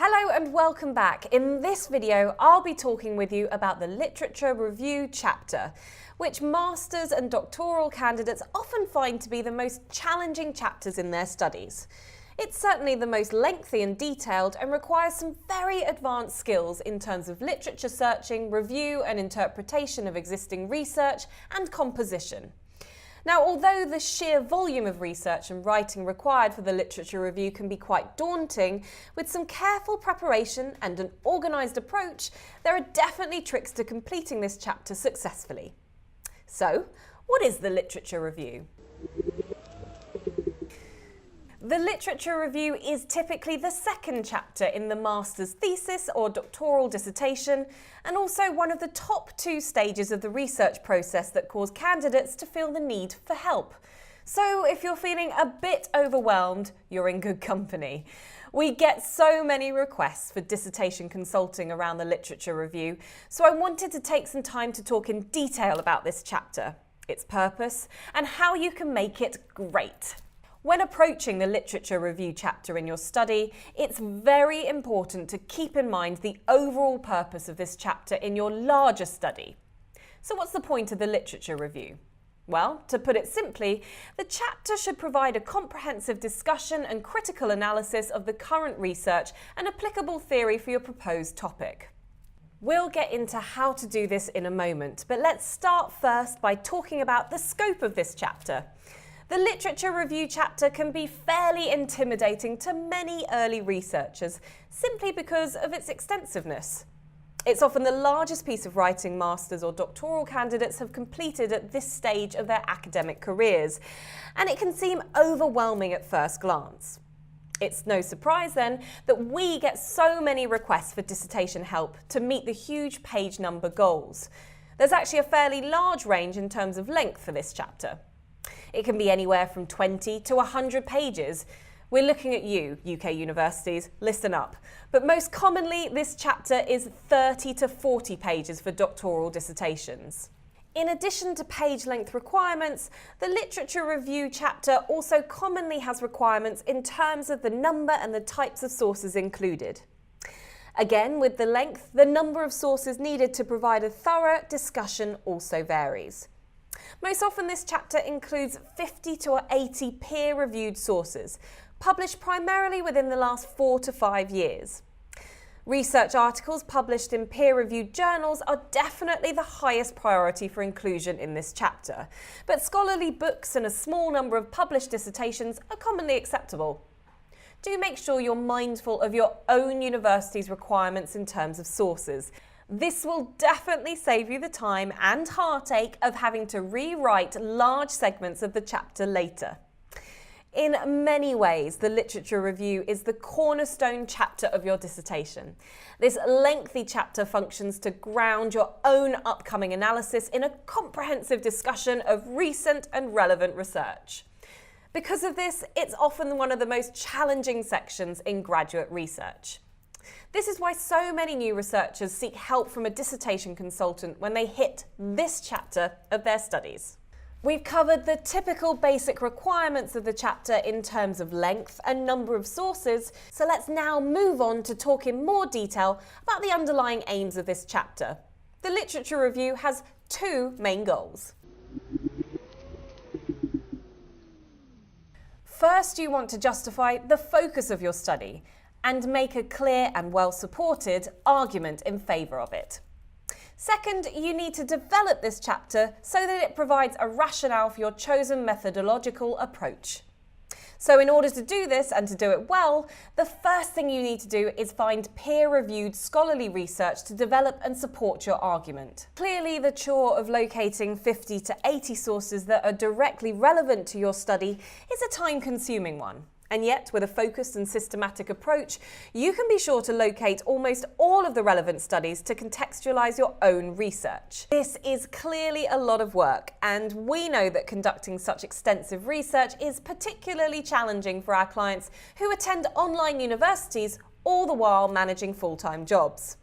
Hello and welcome back. In this video, I'll be talking with you about the literature review chapter, which masters and doctoral candidates often find to be the most challenging chapters in their studies. It's certainly the most lengthy and detailed and requires some very advanced skills in terms of literature searching, review and interpretation of existing research and composition. Now, although the sheer volume of research and writing required for the literature review can be quite daunting, with some careful preparation and an organised approach, there are definitely tricks to completing this chapter successfully. So, what is the literature review? The literature review is typically the second chapter in the master's thesis or doctoral dissertation, and also one of the top two stages of the research process that cause candidates to feel the need for help. So if you're feeling a bit overwhelmed, you're in good company. We get so many requests for dissertation consulting around the literature review, so I wanted to take some time to talk in detail about this chapter, its purpose, and how you can make it great. When approaching the literature review chapter in your study, it's very important to keep in mind the overall purpose of this chapter in your larger study. So what's the point of the literature review? Well, to put it simply, the chapter should provide a comprehensive discussion and critical analysis of the current research and applicable theory for your proposed topic. We'll get into how to do this in a moment, but let's start first by talking about the scope of this chapter. The literature review chapter can be fairly intimidating to many early researchers, simply because of its extensiveness. It's often the largest piece of writing masters or doctoral candidates have completed at this stage of their academic careers, and it can seem overwhelming at first glance. It's no surprise then that we get so many requests for dissertation help to meet the huge page number goals. There's actually a fairly large range in terms of length for this chapter. It can be anywhere from 20 to 100 pages. We're looking at you, UK universities, listen up. But most commonly, this chapter is 30 to 40 pages for doctoral dissertations. In addition to page length requirements, the literature review chapter also commonly has requirements in terms of the number and the types of sources included. Again, with the length, the number of sources needed to provide a thorough discussion also varies. Most often this chapter includes 50 to 80 peer-reviewed sources, published primarily within the last 4 to 5 years. Research articles published in peer-reviewed journals are definitely the highest priority for inclusion in this chapter, but scholarly books and a small number of published dissertations are commonly acceptable. Do make sure you're mindful of your own university's requirements in terms of sources. This will definitely save you the time and heartache of having to rewrite large segments of the chapter later. In many ways, the literature review is the cornerstone chapter of your dissertation. This lengthy chapter functions to ground your own upcoming analysis in a comprehensive discussion of recent and relevant research. Because of this, it's often one of the most challenging sections in graduate research. This is why so many new researchers seek help from a dissertation consultant when they hit this chapter of their studies. We've covered the typical basic requirements of the chapter in terms of length and number of sources, so let's now move on to talk in more detail about the underlying aims of this chapter. The literature review has two main goals. First, you want to justify the focus of your study and make a clear and well-supported argument in favour of it. Second, you need to develop this chapter so that it provides a rationale for your chosen methodological approach. So in order to do this and to do it well, the first thing you need to do is find peer-reviewed scholarly research to develop and support your argument. Clearly, the chore of locating 50 to 80 sources that are directly relevant to your study is a time-consuming one. And yet, with a focused and systematic approach, you can be sure to locate almost all of the relevant studies to contextualise your own research. This is clearly a lot of work, and we know that conducting such extensive research is particularly challenging for our clients who attend online universities, all the while managing full-time jobs.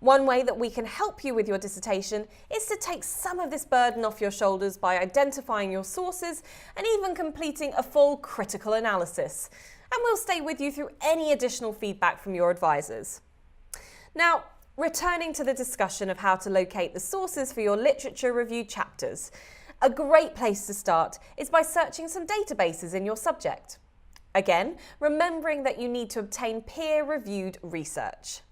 One way that we can help you with your dissertation is to take some of this burden off your shoulders by identifying your sources and even completing a full critical analysis. and we'll stay with you through any additional feedback from your advisors. Now, returning to the discussion of how to locate the sources for your literature review chapters, a great place to start is by searching some databases in your subject. Again, remembering that you need to obtain peer-reviewed research.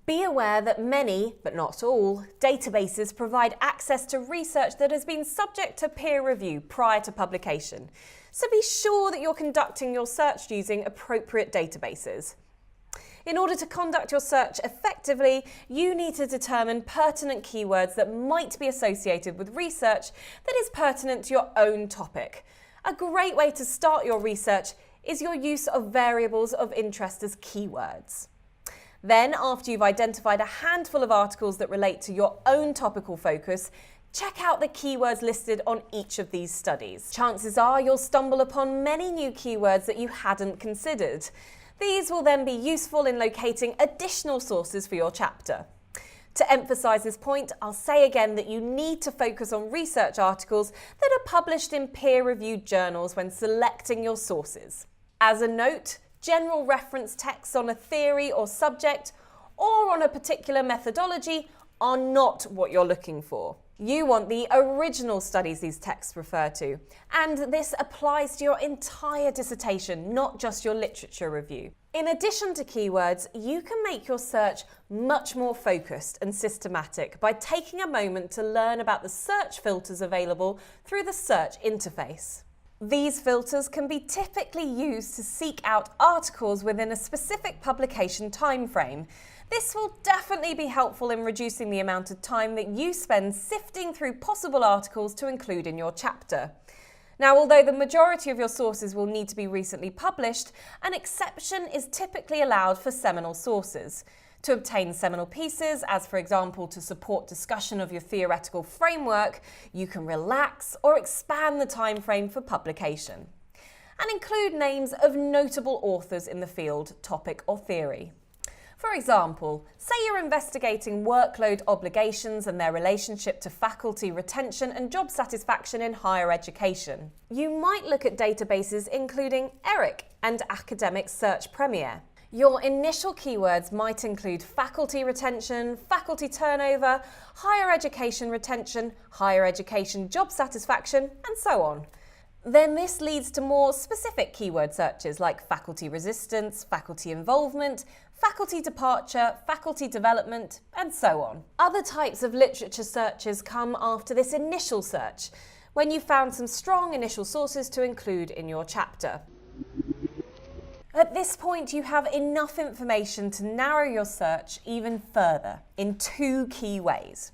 Be aware that many, but not all, databases provide access to research that has been subject to peer review prior to publication, so be sure that you're conducting your search using appropriate databases. In order to conduct your search effectively, you need to determine pertinent keywords that might be associated with research that is pertinent to your own topic. A great way to start your research is your use of variables of interest as keywords. Then, after you've identified a handful of articles that relate to your own topical focus, check out the keywords listed on each of these studies. Chances are you'll stumble upon many new keywords that you hadn't considered. These will then be useful in locating additional sources for your chapter. To emphasise this point, I'll say again that you need to focus on research articles that are published in peer-reviewed journals when selecting your sources. As a note, general reference texts on a theory or subject or on a particular methodology are not what you're looking for. You want the original studies these texts refer to, and this applies to your entire dissertation, not just your literature review. In addition to keywords, you can make your search much more focused and systematic by taking a moment to learn about the search filters available through the search interface. These filters can be typically used to seek out articles within a specific publication timeframe. This will definitely be helpful in reducing the amount of time that you spend sifting through possible articles to include in your chapter. Now, although the majority of your sources will need to be recently published, an exception is typically allowed for seminal sources. To obtain seminal pieces, as for example to support discussion of your theoretical framework, you can relax or expand the time frame for publication. And include names of notable authors in the field, topic or theory. For example, say you're investigating workload obligations and their relationship to faculty retention and job satisfaction in higher education. You might look at databases including ERIC and Academic Search Premier. Your initial keywords might include faculty retention, faculty turnover, higher education retention, higher education job satisfaction, and so on. Then this leads to more specific keyword searches like faculty resistance, faculty involvement, faculty departure, faculty development, and so on. Other types of literature searches come after this initial search, when you've found some strong initial sources to include in your chapter. At this point, you have enough information to narrow your search even further in two key ways.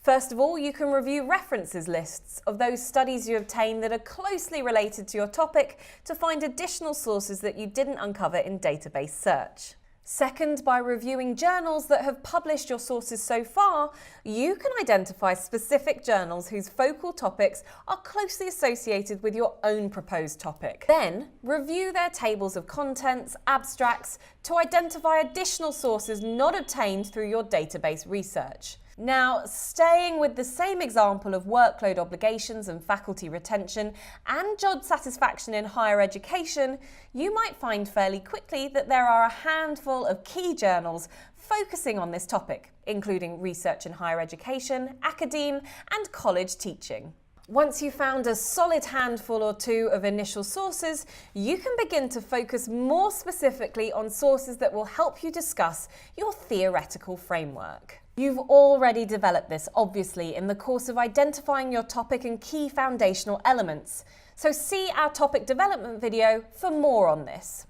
First of all, you can review references lists of those studies you obtain that are closely related to your topic to find additional sources that you didn't uncover in database search. Second, by reviewing journals that have published your sources so far, you can identify specific journals whose focal topics are closely associated with your own proposed topic. Then, review their tables of contents, abstracts, to identify additional sources not obtained through your database research. Now, staying with the same example of workload obligations and faculty retention and job satisfaction in higher education, you might find fairly quickly that there are a handful of key journals focusing on this topic, including research in higher education, academe, and college teaching. Once you've found a solid handful or two of initial sources, you can begin to focus more specifically on sources that will help you discuss your theoretical framework. You've already developed this, obviously, in the course of identifying your topic and key foundational elements. So see our topic development video for more on this.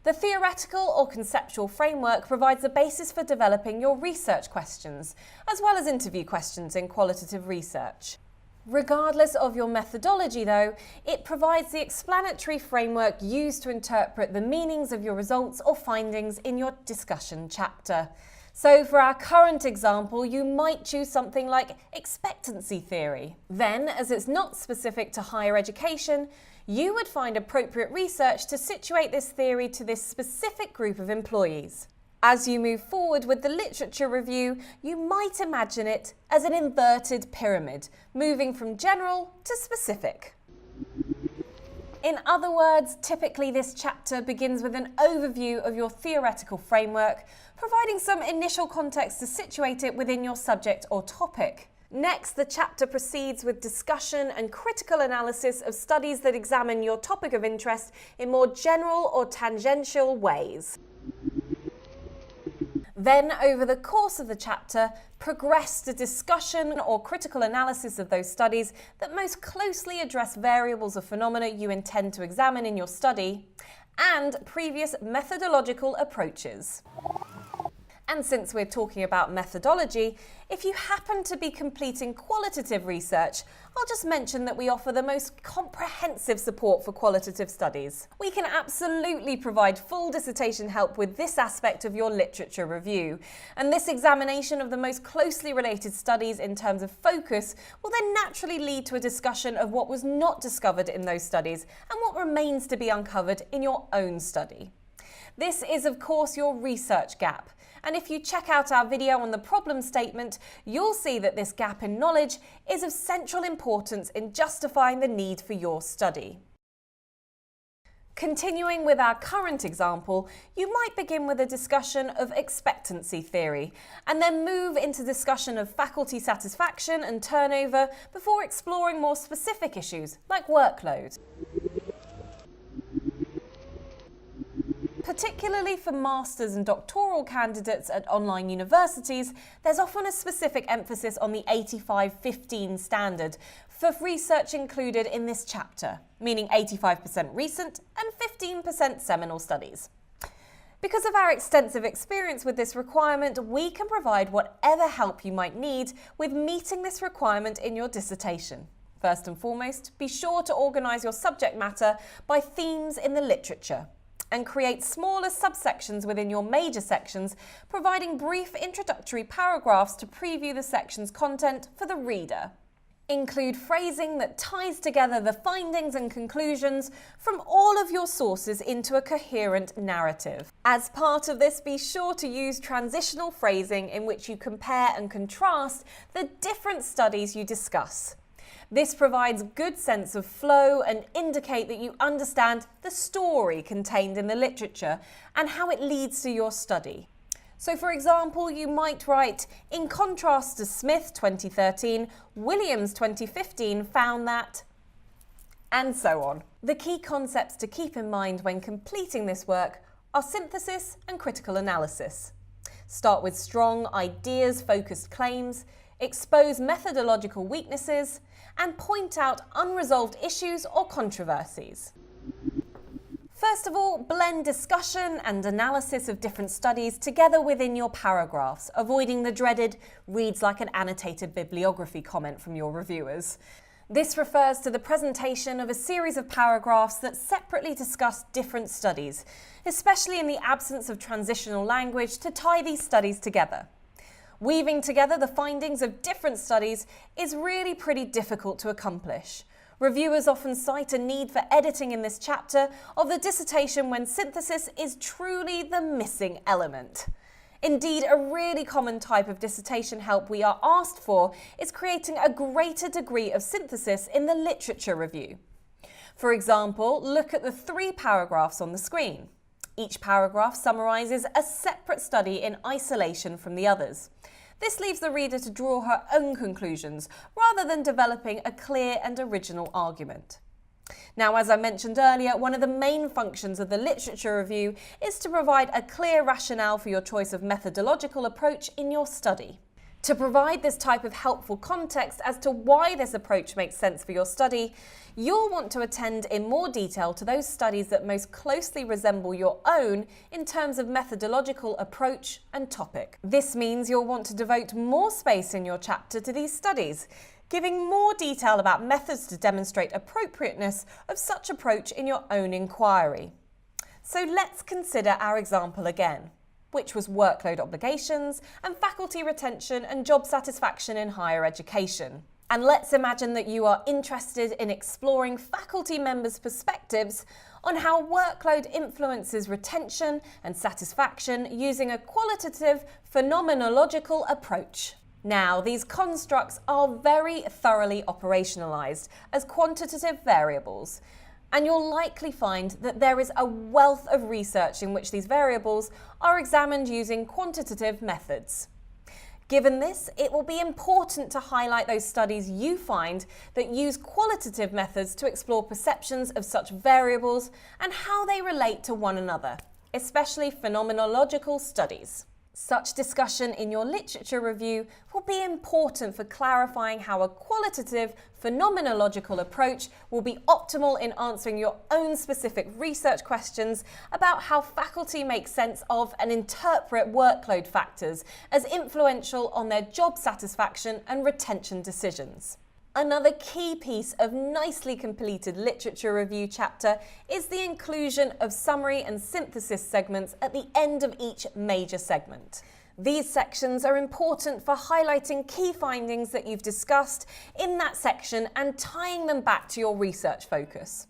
The theoretical or conceptual framework provides a basis for developing your research questions, as well as interview questions in qualitative research. Regardless of your methodology, though, it provides the explanatory framework used to interpret the meanings of your results or findings in your discussion chapter. So for our current example, you might choose something like expectancy theory. Then, as it's not specific to higher education, you would find appropriate research to situate this theory to this specific group of employees. As you move forward with the literature review, you might imagine it as an inverted pyramid, moving from general to specific. In other words, typically this chapter begins with an overview of your theoretical framework, providing some initial context to situate it within your subject or topic. Next, the chapter proceeds with discussion and critical analysis of studies that examine your topic of interest in more general or tangential ways. Then, over the course of the chapter, progress to discussion or critical analysis of those studies that most closely address variables of phenomena you intend to examine in your study, and previous methodological approaches. And since we're talking about methodology, if you happen to be completing qualitative research, I'll just mention that we offer the most comprehensive support for qualitative studies. We can absolutely provide full dissertation help with this aspect of your literature review. And this examination of the most closely related studies in terms of focus will then naturally lead to a discussion of what was not discovered in those studies and what remains to be uncovered in your own study. This is, of course, your research gap. And if you check out our video on the problem statement, you'll see that this gap in knowledge is of central importance in justifying the need for your study. Continuing with our current example, you might begin with a discussion of expectancy theory, and then move into discussion of faculty satisfaction and turnover before exploring more specific issues like workload. Particularly for master's and doctoral candidates at online universities, there's often a specific emphasis on the 85-15 standard for research included in this chapter, meaning 85% recent and 15% seminal studies. Because of our extensive experience with this requirement, we can provide whatever help you might need with meeting this requirement in your dissertation. First and foremost, be sure to organise your subject matter by themes in the literature, and create smaller subsections within your major sections, providing brief introductory paragraphs to preview the section's content for the reader. Include phrasing that ties together the findings and conclusions from all of your sources into a coherent narrative. As part of this, be sure to use transitional phrasing in which you compare and contrast the different studies you discuss. This provides good sense of flow and indicate that you understand the story contained in the literature and how it leads to your study. So for example, you might write, in contrast to Smith 2013, Williams 2015 found that, and so on. The key concepts to keep in mind when completing this work are synthesis and critical analysis. Start with strong, ideas-focused claims, expose methodological weaknesses, and point out unresolved issues or controversies. First of all, blend discussion and analysis of different studies together within your paragraphs, avoiding the dreaded reads like an annotated bibliography comment from your reviewers. This refers to the presentation of a series of paragraphs that separately discuss different studies, especially in the absence of transitional language to tie these studies together. Weaving together the findings of different studies is really pretty difficult to accomplish. Reviewers often cite a need for editing in this chapter of the dissertation when synthesis is truly the missing element. Indeed, a really common type of dissertation help we are asked for is creating a greater degree of synthesis in the literature review. For example, look at the 3 paragraphs on the screen. Each paragraph summarises a separate study in isolation from the others. This leaves the reader to draw her own conclusions, rather than developing a clear and original argument. Now, as I mentioned earlier, one of the main functions of the literature review is to provide a clear rationale for your choice of methodological approach in your study. To provide this type of helpful context as to why this approach makes sense for your study, you'll want to attend in more detail to those studies that most closely resemble your own in terms of methodological approach and topic. This means you'll want to devote more space in your chapter to these studies, giving more detail about methods to demonstrate appropriateness of such approach in your own inquiry. So let's consider our example again, which was workload obligations and faculty retention and job satisfaction in higher education. And let's imagine that you are interested in exploring faculty members' perspectives on how workload influences retention and satisfaction using a qualitative phenomenological approach. Now, these constructs are very thoroughly operationalized as quantitative variables, And you'll likely find that there is a wealth of research in which these variables are examined using quantitative methods. Given this, it will be important to highlight those studies you find that use qualitative methods to explore perceptions of such variables and how they relate to one another, especially phenomenological studies. Such discussion in your literature review will be important for clarifying how a qualitative, phenomenological approach will be optimal in answering your own specific research questions about how faculty make sense of and interpret workload factors as influential on their job satisfaction and retention decisions. Another key piece of nicely completed literature review chapter is the inclusion of summary and synthesis segments at the end of each major segment. These sections are important for highlighting key findings that you've discussed in that section and tying them back to your research focus.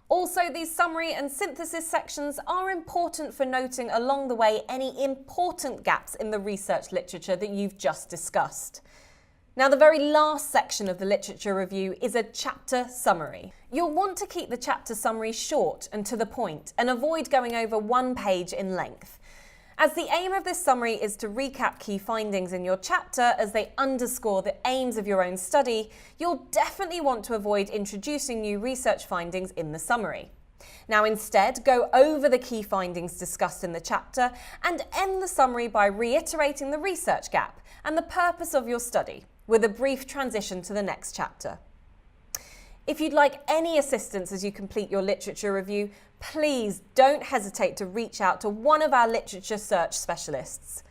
Also, these summary and synthesis sections are important for noting along the way any important gaps in the research literature that you've just discussed. Now, the very last section of the literature review is a chapter summary. You'll want to keep the chapter summary short and to the point and avoid going over one page in length. As the aim of this summary is to recap key findings in your chapter as they underscore the aims of your own study, you'll definitely want to avoid introducing new research findings in the summary. Now, instead, go over the key findings discussed in the chapter and end the summary by reiterating the research gap and the purpose of your study, with a brief transition to the next chapter. If you'd like any assistance as you complete your literature review, please don't hesitate to reach out to one of our literature search specialists.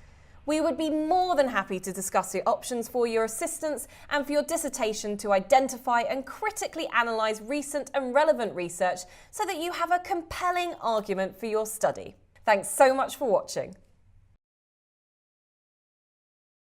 We would be more than happy to discuss the options for your assistance and for your dissertation to identify and critically analyse recent and relevant research so that you have a compelling argument for your study. Thanks so much for watching.